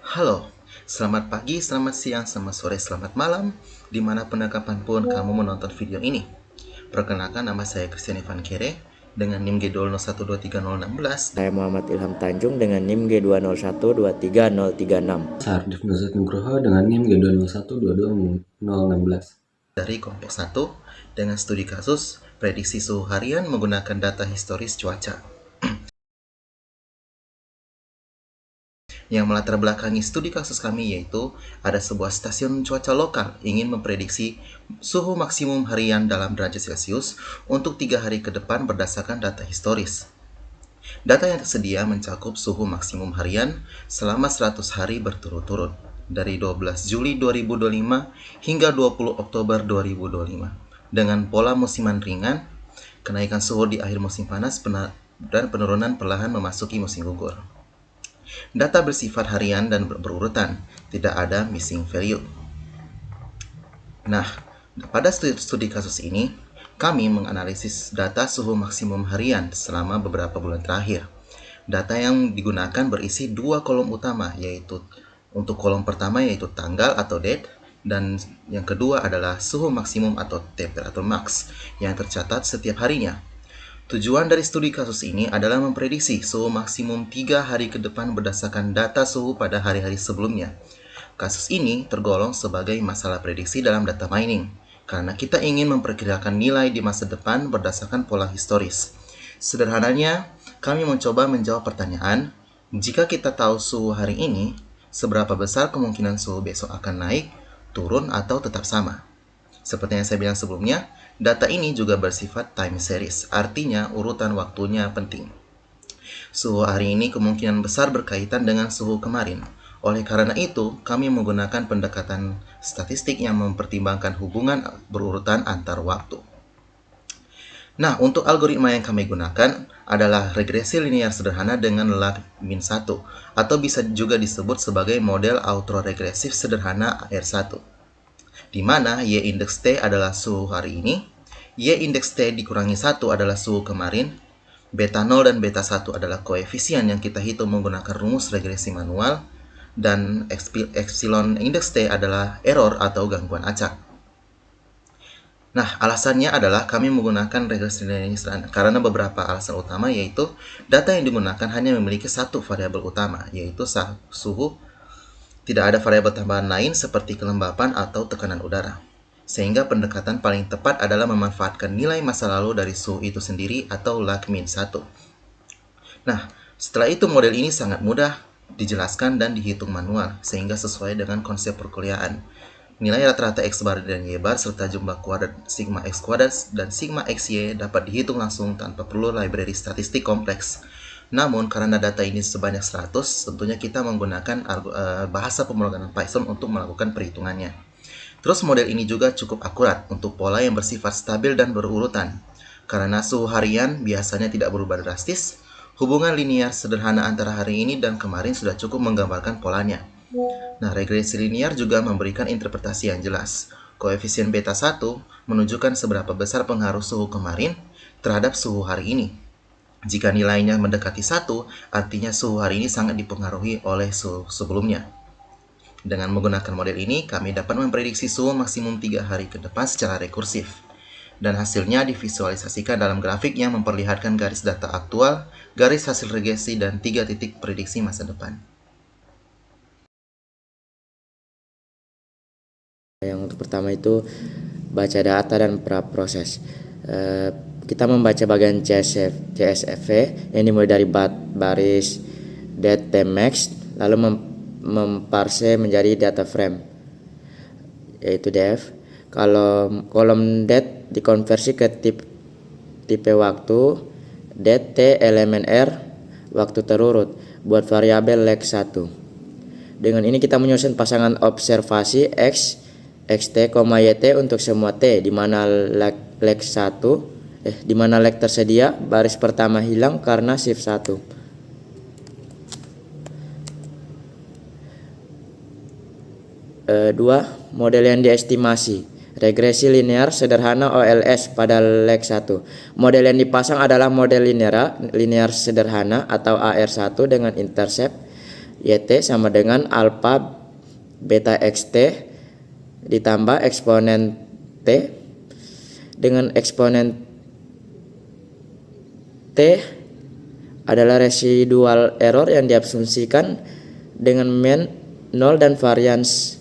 Halo, selamat pagi, selamat siang, selamat sore, selamat malam, dimanapun dan kapanpun kamu menonton video ini. Perkenalkan, nama saya Christian Ivan Kere dengan NIM G201230016. Saya Muhammad Ilham Tanjung dengan NIM G201230036. Saya Ardief Nuzat Nugroho dengan NIM G201222016. Dari kelompok 1 dengan studi kasus prediksi suhu harian menggunakan data historis cuaca. Yang melatar belakangi studi kasus kami yaitu ada sebuah stasiun cuaca lokal ingin memprediksi suhu maksimum harian dalam derajat Celcius untuk 3 hari ke depan berdasarkan data historis. Data yang tersedia mencakup suhu maksimum harian selama 100 hari berturut-turut dari 12 Juli 2025 hingga 20 Oktober 2025 dengan pola musiman ringan, kenaikan suhu di akhir musim panas dan penurunan perlahan memasuki musim gugur. Data bersifat harian dan berurutan, tidak ada missing value. Nah, pada studi kasus ini, kami menganalisis data suhu maksimum harian selama beberapa bulan terakhir. Data yang digunakan berisi dua kolom utama, yaitu untuk kolom pertama yaitu tanggal atau date, dan yang kedua adalah suhu maksimum atau temperature max yang tercatat setiap harinya. Tujuan dari studi kasus ini adalah memprediksi suhu maksimum 3 hari ke depan berdasarkan data suhu pada hari-hari sebelumnya. Kasus ini tergolong sebagai masalah prediksi dalam data mining, karena kita ingin memperkirakan nilai di masa depan berdasarkan pola historis. Sederhananya, kami mencoba menjawab pertanyaan, jika kita tahu suhu hari ini, seberapa besar kemungkinan suhu besok akan naik, turun, atau tetap sama? Seperti yang saya bilang sebelumnya, data ini juga bersifat time series, artinya urutan waktunya penting. Suhu hari ini kemungkinan besar berkaitan dengan suhu kemarin. Oleh karena itu, kami menggunakan pendekatan statistik yang mempertimbangkan hubungan berurutan antar waktu. Nah, untuk algoritma yang kami gunakan adalah regresi linear sederhana dengan lag min 1, atau bisa juga disebut sebagai model autoregresif sederhana R1. Di mana Y indeks T adalah suhu hari ini, Y indeks T dikurangi 1 adalah suhu kemarin, beta 0 dan beta 1 adalah koefisien yang kita hitung menggunakan rumus regresi manual, dan epsilon indeks T adalah error atau gangguan acak. Nah, alasannya adalah kami menggunakan regresi linear karena beberapa alasan utama, yaitu data yang digunakan hanya memiliki satu variabel utama, yaitu suhu. Tidak ada variabel tambahan lain seperti kelembapan atau tekanan udara. Sehingga pendekatan paling tepat adalah memanfaatkan nilai masa lalu dari suhu itu sendiri atau lag min 1. Nah, setelah itu model ini sangat mudah dijelaskan dan dihitung manual, sehingga sesuai dengan konsep perkuliahan. Nilai rata-rata X bar dan Y bar serta jumlah kuadrat sigma X kuadrat dan sigma XY dapat dihitung langsung tanpa perlu library statistik kompleks. Namun, karena data ini sebanyak 100, tentunya kita menggunakan bahasa pemrograman Python untuk melakukan perhitungannya. Terus model ini juga cukup akurat untuk pola yang bersifat stabil dan berurutan. Karena suhu harian biasanya tidak berubah drastis, hubungan linear sederhana antara hari ini dan kemarin sudah cukup menggambarkan polanya. Nah, regresi linear juga memberikan interpretasi yang jelas. Koefisien beta 1 menunjukkan seberapa besar pengaruh suhu kemarin terhadap suhu hari ini. Jika nilainya mendekati 1, artinya suhu hari ini sangat dipengaruhi oleh suhu sebelumnya. Dengan menggunakan model ini, kami dapat memprediksi suhu maksimum 3 hari ke depan secara rekursif. Dan hasilnya divisualisasikan dalam grafik yang memperlihatkan garis data aktual, garis hasil regresi, dan 3 titik prediksi masa depan. Yang untuk pertama itu baca data dan praproses. Kita membaca bagian CSV yang dimulai dari baris date max, lalu memparse menjadi data frame, yaitu def. Kalau kolom date dikonversi ke tipe waktu, date T elemen R, waktu terurut, buat variabel lag 1. Dengan ini kita menyusun pasangan observasi X, XT, YT untuk semua T, di mana lag 1 di mana lag tersedia, baris pertama hilang karena shift 1. Dua, model yang diestimasi. Regresi linear sederhana OLS pada lag 1. Model yang dipasang adalah model linear sederhana atau AR1 dengan intercept YT sama dengan alfa beta XT ditambah eksponen T dengan eksponen T adalah residual error yang diasumsikan dengan mean 0 dan varians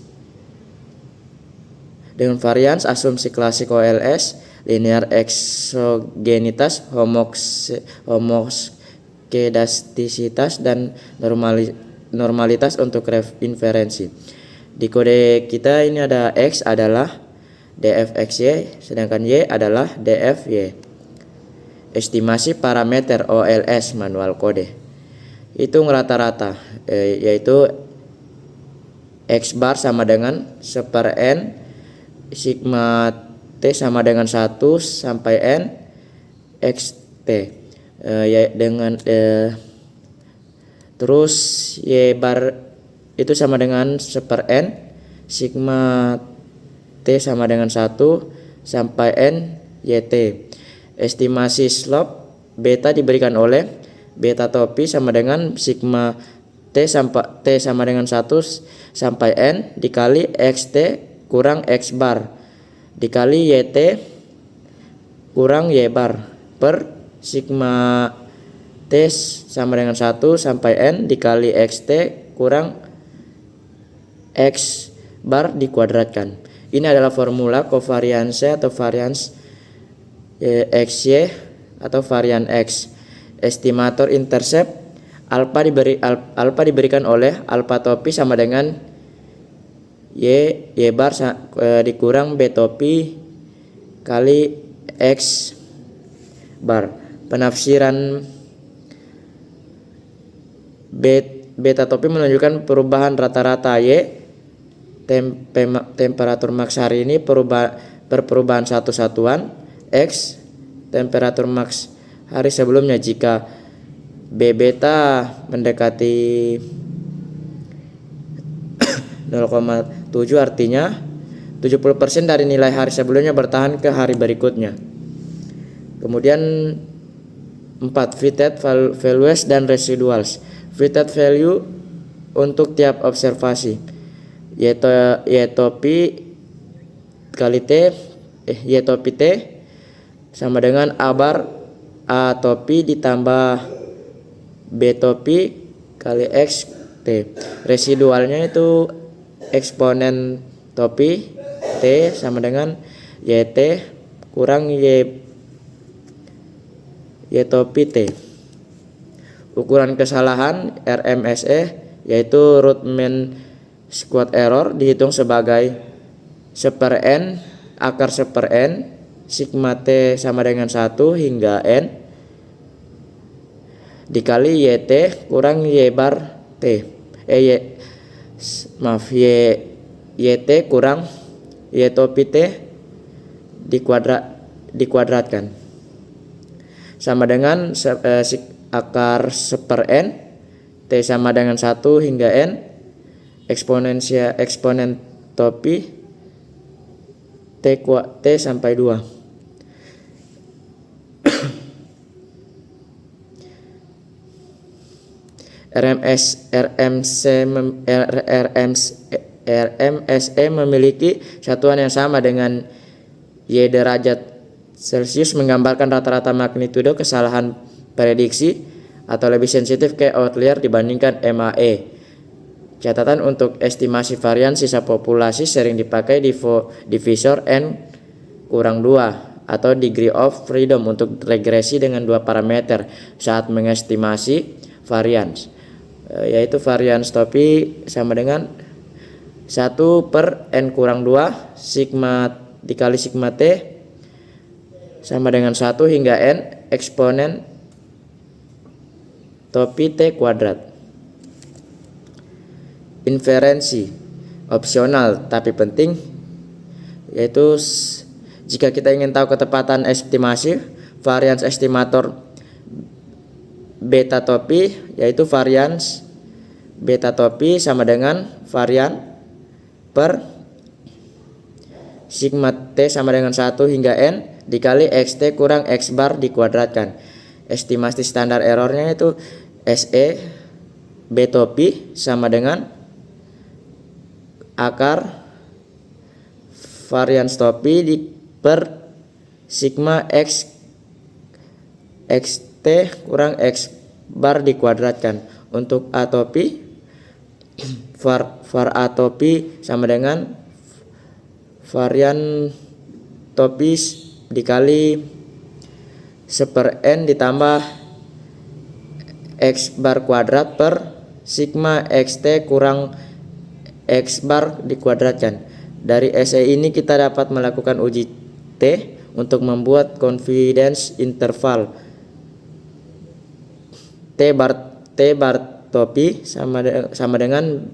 asumsi klasik OLS, linear exogenitas, homoskedastisitas dan normalitas untuk inferensi. Di kode kita ini ada X adalah dfxy sedangkan Y adalah dfy. Estimasi parameter OLS manual kode hitung rata-rata yaitu X bar sama dengan 1/n sigma T sama dengan 1 sampai N XT terus Y bar itu sama dengan 1/n sigma T sama dengan 1 sampai N YT. Estimasi slope beta diberikan oleh beta topi sama dengan sigma T sama dengan 1 sampai N dikali XT kurang X bar dikali YT kurang Y bar per sigma T sama dengan 1 sampai N dikali XT kurang X bar dikuadratkan. Ini adalah formula kovariansi atau varians XY atau varian X. Estimator intercept alpha diberikan oleh alpha topi sama dengan Y bar dikurang B topi kali X bar. Penafsiran beta topi menunjukkan perubahan rata-rata Y temperatur maks hari ini perubahan satu satuan. X temperatur maks hari sebelumnya. Jika B beta mendekati 0,7 artinya 70% dari nilai hari sebelumnya bertahan ke hari berikutnya. Kemudian 4 fitted values dan residuals. Fitted value untuk tiap observasi Y topi kali T Y topi T sama dengan A bar A topi ditambah B topi kali X T. Residualnya itu eksponen topi T sama dengan YT kurang Y topi T. Ukuran kesalahan RMSE yaitu root mean square error dihitung sebagai 1/n akar 1/n sigma T sama dengan 1 hingga N dikali YT kurang Y bar T YT kurang Y topi T dikuadratkan sama dengan akar 1/n T sama dengan 1 hingga N eksponen topi T sampai 2. RMSE memiliki satuan yang sama dengan Y derajat Celcius menggambarkan rata-rata magnitudo kesalahan prediksi atau lebih sensitif ke outlier dibandingkan MAE. Catatan untuk estimasi varian sisa populasi sering dipakai divisor N-2 atau degree of freedom untuk regresi dengan dua parameter saat mengestimasi varians, yaitu varians topi sama dengan 1/n-2 sigma dikali sigma T sama dengan 1 hingga N eksponen topi T kuadrat. Inferensi opsional tapi penting, yaitu jika kita ingin tahu ketepatan estimasi varians estimator beta topi, yaitu varians beta topi sama dengan varian per sigma T sama dengan 1 hingga N dikali XT kurang X bar dikuadratkan. Estimasi standar errornya itu SE B topi sama dengan akar varians topi per sigma x xt kurang x bar dikuadratkan. Untuk A topi var A topi sama dengan varian topi dikali 1/n ditambah x bar kuadrat per sigma xt kurang x bar dikuadratkan. Dari SE ini kita dapat melakukan uji T untuk membuat confidence interval T bar topi sama dengan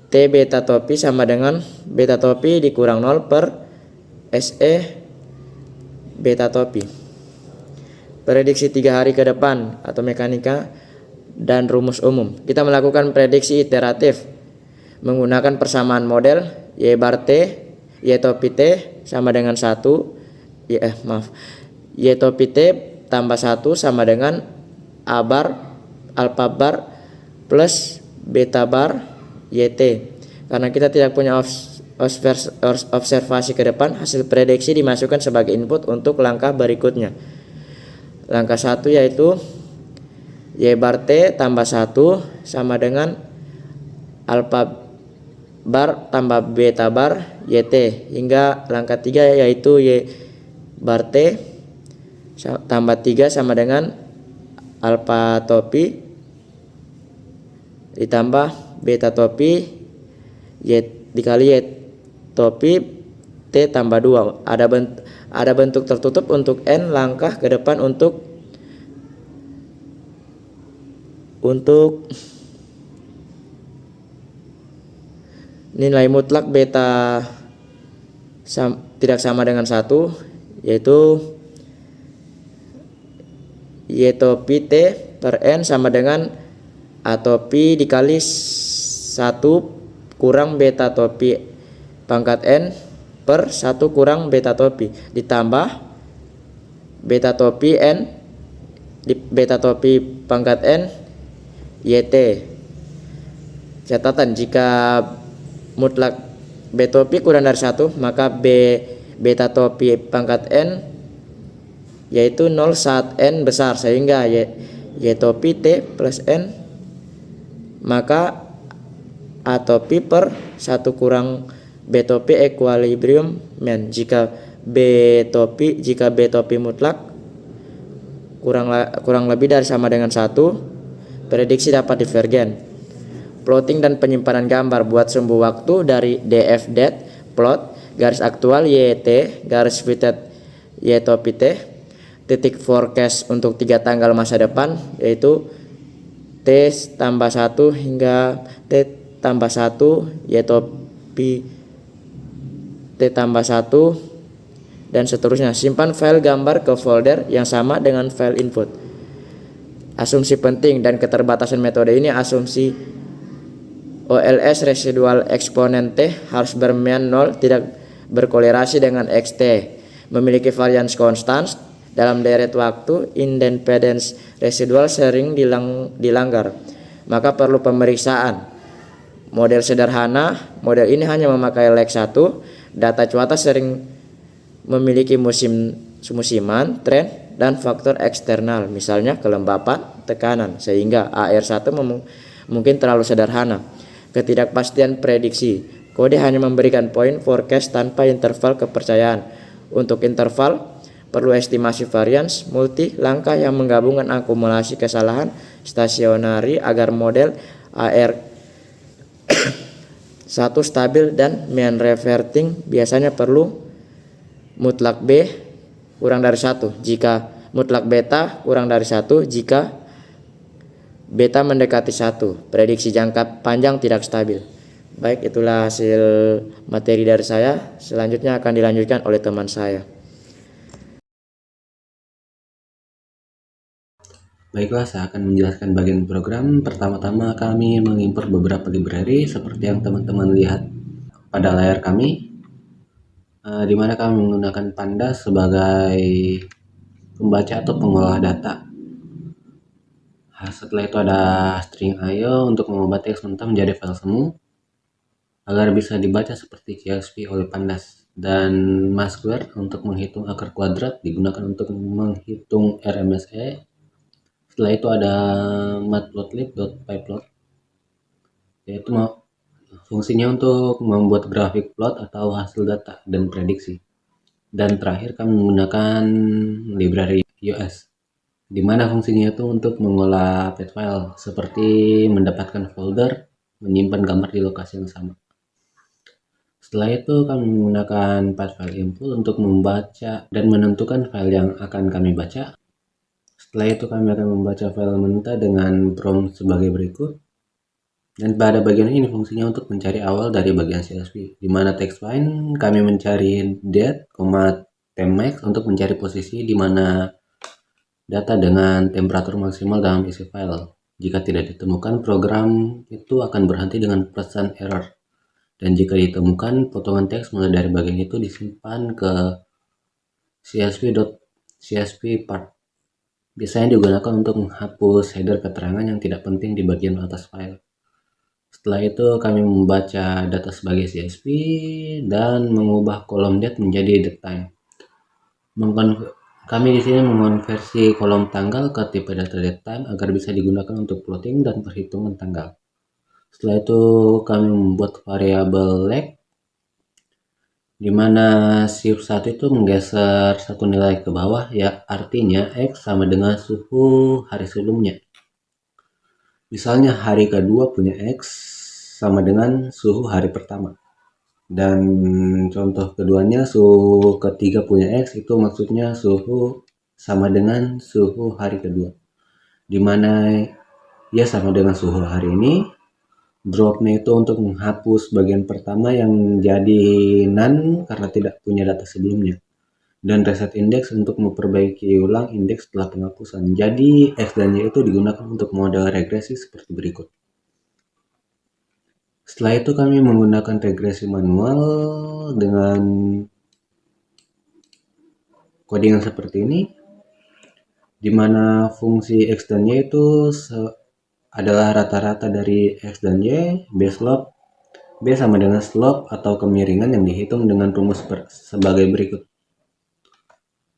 T beta topi sama dengan beta topi dikurang 0 per SE beta topi. Prediksi 3 hari ke depan atau mekanika dan rumus umum. Kita melakukan prediksi iteratif menggunakan persamaan model Y bar T, Y topi T sama dengan 1, Y topi T tambah 1 sama dengan A bar, alpha bar plus beta bar YT. Karena kita tidak punya observasi ke depan, hasil prediksi dimasukkan sebagai input untuk langkah berikutnya. Langkah 1 yaitu Y bar T tambah 1 sama dengan alpha bar tambah beta bar YT, hingga langkah 3 yaitu Y bar T tambah 3 sama dengan alpha topi ditambah beta topi Y dikali Y topi T tambah 2. Ada bentuk tertutup untuk N langkah ke depan untuk nilai mutlak beta tidak sama dengan 1, yaitu Y topi T per N sama dengan A topi dikali 1 kurang beta topi pangkat N per 1 kurang beta topi ditambah beta topi N di beta topi pangkat N YT. Catatan, jika mutlak B topi kurang dari 1, maka beta topi pangkat N yaitu 0 saat N besar, sehingga Y topi T plus N maka A topi per 1 kurang B topi equilibrium mean. Jika B topi mutlak kurang lebih dari sama dengan 1, prediksi dapat divergen. Plotting dan penyimpanan gambar buat sumbu waktu dari df.dat plot garis aktual YT garis fitted Y topi T titik forecast untuk 3 tanggal masa depan, yaitu T tambah 1 hingga T tambah 1 Y topi T tambah 1 dan seterusnya. Simpan file gambar ke folder yang sama dengan file input. Asumsi penting dan keterbatasan metode ini: asumsi OLS residual eksponen T harus bermain 0, tidak berkolerasi dengan XT, memiliki varians konstan dalam deret waktu, independence residual sering dilanggar, maka perlu pemeriksaan. Model sederhana, model ini hanya memakai lag 1, data cuaca sering memiliki musiman, tren, dan faktor eksternal, misalnya kelembapan, tekanan, sehingga AR1 mungkin terlalu sederhana. Ketidakpastian prediksi, kode hanya memberikan poin forecast tanpa interval kepercayaan. Untuk interval, perlu estimasi varians multi langkah yang menggabungkan akumulasi kesalahan stasionari agar model AR1 stabil dan mean reverting. Biasanya perlu mutlak B kurang dari 1 jika mutlak beta kurang dari 1 jika beta mendekati 1. Prediksi jangka panjang tidak stabil. Baik, itulah hasil materi dari saya. Selanjutnya akan dilanjutkan oleh teman saya. Baiklah, saya akan menjelaskan bagian program. Pertama-tama kami mengimport beberapa library seperti yang teman-teman lihat pada layar kami, di mana kami menggunakan Pandas sebagai pembaca atau pengolah data. Setelah itu ada string IO untuk mengubah teks mentah menjadi file semu agar bisa dibaca seperti CSV oleh Pandas, dan Masquer untuk menghitung akar kuadrat digunakan untuk menghitung RMSE. Setelah itu ada matplotlib.pyplot, yaitu fungsinya untuk membuat grafik plot atau hasil data dan prediksi. Dan terakhir kami menggunakan library US, di mana fungsinya itu untuk mengolah path file seperti mendapatkan folder, menyimpan gambar di lokasi yang sama. Setelah itu kami menggunakan path file info untuk membaca dan menentukan file yang akan kami baca. Setelah itu kami akan membaca file mentah dengan prompt sebagai berikut. Dan pada bagian ini fungsinya untuk mencari awal dari bagian CSV, di mana text find kami mencari date, temmax untuk mencari posisi di mana data dengan temperatur maksimal dalam isi file. Jika tidak ditemukan, program itu akan berhenti dengan pesan error. Dan jika ditemukan, potongan teks mulai dari bagian itu disimpan ke csv part. Biasanya digunakan untuk menghapus header keterangan yang tidak penting di bagian atas file. Setelah itu kami membaca data sebagai CSV dan mengubah kolom date menjadi date time. Kami di sini mengonversi kolom tanggal ke tipe data date time agar bisa digunakan untuk plotting dan perhitungan tanggal. Setelah itu kami membuat variabel lag, di mana shift 1 itu menggeser satu nilai ke bawah, ya artinya X sama dengan suhu hari sebelumnya. Misalnya hari kedua punya X sama dengan suhu hari pertama. Dan contoh keduanya, suhu ketiga punya X itu maksudnya suhu sama dengan suhu hari kedua. Dimana ya sama dengan suhu hari ini. Dropnya itu untuk menghapus bagian pertama yang jadi none karena tidak punya data sebelumnya. Dan reset index untuk memperbaiki ulang indeks setelah penghapusan. Jadi X dan Y itu digunakan untuk model regresi seperti berikut. Setelah itu kami menggunakan regresi manual dengan codingan seperti ini, di mana fungsi X dan Y itu adalah rata-rata dari X dan Y, B slope, B sama dengan slope atau kemiringan yang dihitung dengan rumus sebagai berikut.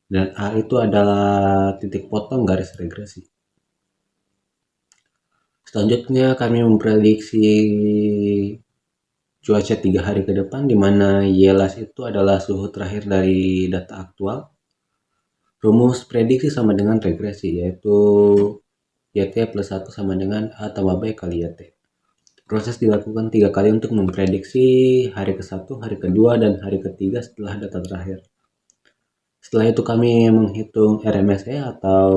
Dan A itu adalah titik potong garis regresi. Selanjutnya kami memprediksi cuaca 3 hari ke depan, di mana YLAS itu adalah suhu terakhir dari data aktual. Rumus prediksi sama dengan regresi, yaitu YT plus 1 sama dengan A tambah B kali YT. Proses dilakukan 3 kali untuk memprediksi hari ke-1, hari kedua, dan hari ketiga setelah data terakhir. Setelah itu kami menghitung RMSE atau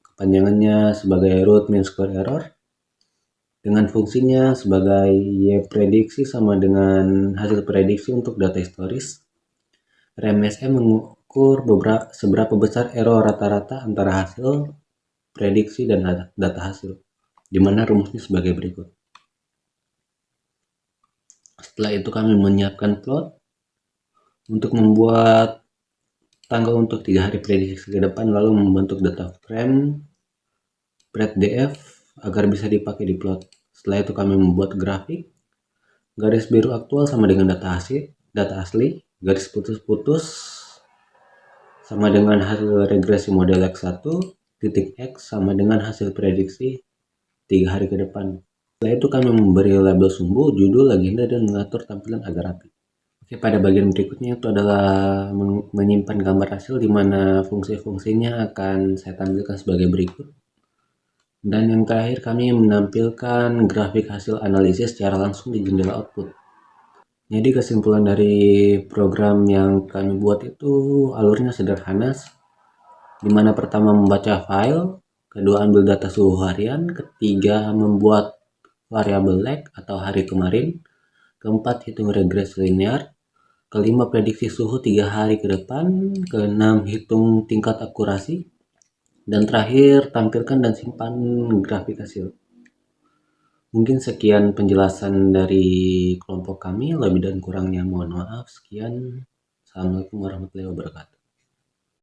kepanjangannya sebagai root mean square error, dengan fungsinya sebagai Y prediksi sama dengan hasil prediksi untuk data historis. RMSE mengukur seberapa besar error rata-rata antara hasil prediksi dan data hasil, di mana rumusnya sebagai berikut. Setelah itu kami menyiapkan plot untuk membuat tanggal untuk 3 hari prediksi ke depan, lalu membentuk data frame breadth.df agar bisa dipakai di plot. Setelah itu kami membuat grafik. Garis biru aktual sama dengan data asli, garis putus-putus sama dengan hasil regresi model X1, titik X sama dengan hasil prediksi 3 hari ke depan. Setelah itu kami memberi label sumbu, judul, legenda, dan mengatur tampilan agar rapi. Oke, pada bagian berikutnya itu adalah menyimpan gambar hasil, di mana fungsi-fungsinya akan saya tampilkan sebagai berikut. Dan yang terakhir kami menampilkan grafik hasil analisis secara langsung di jendela output. Jadi kesimpulan dari program yang kami buat itu alurnya sederhana, di mana pertama membaca file, kedua ambil data suhu harian, ketiga membuat variabel lag atau hari kemarin, keempat hitung regresi linear, kelima prediksi suhu 3 hari ke depan, keenam hitung tingkat akurasi, dan terakhir tampilkan dan simpan grafik hasil. Mungkin sekian penjelasan dari kelompok kami, lebih dan kurangnya mohon maaf. Sekian, Assalamualaikum warahmatullahi wabarakatuh.